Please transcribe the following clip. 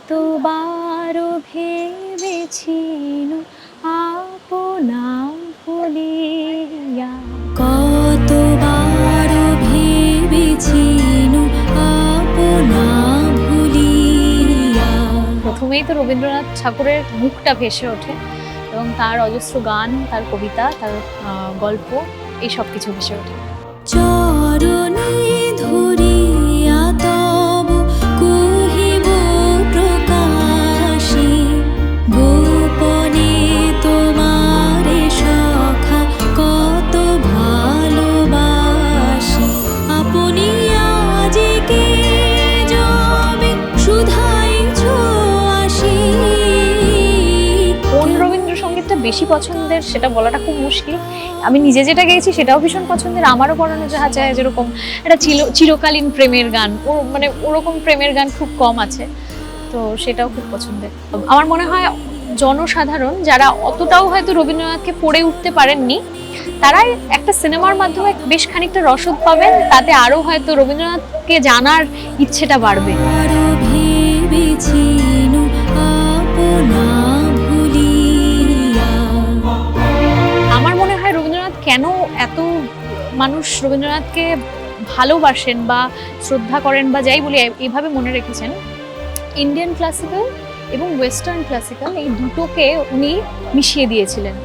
কতবার ভেবেছি আপনা ভুলিয়া, কতবার ভেবেছি আপনা ভুলিয়া। প্রথমেই তো রবীন্দ্রনাথ ঠাকুরের মুখটা ভেসে ওঠে এবং তার অজস্র গান, তার কবিতা, তার গল্প, এই সব কিছু ভেসে ওঠে। চরণে ধরিয়া তব কহিব প্রকাশে, গোপনে তোমারে সখা কত ভালোবাসি। আপনি আজকে যবে শুধাইছ আসি। কোন রবীন্দ্রসঙ্গীতটা বেশি পছন্দের সেটা বলাটা খুব মুশকিল। আমি নিজে যেটা গেয়েছি সেটাও ভীষণ পছন্দের। আমারও পরানো যাহা চায় যেরকম একটা চিরকালীন প্রেমের গান, ও মানে ওরকম প্রেমের গান খুব কম আছে, তো সেটাও খুব পছন্দের। আমার মনে হয় জনসাধারণ যারা অতটাও হয়তো রবীন্দ্রনাথকে পড়ে উঠতে পারেননি, তারাই একটা সিনেমার মাধ্যমে বেশ খানিকটা রসদ পাবেন, তাতে আরো হয়তো রবীন্দ্রনাথকে জানার ইচ্ছেটা বাড়বে। আমার মনে হয় রবীন্দ্রনাথ কেন এত মানুষ রবীন্দ্রনাথকে ভালোবাসেন বা শ্রদ্ধা করেন বা যাই বলি এইভাবে মনে রেখেছেন, ইন্ডিয়ান ক্লাসিক্যাল এবং ওয়েস্টার্ন ক্লাসিক্যাল এই দুটোকে উনি মিশিয়ে দিয়েছিলেন।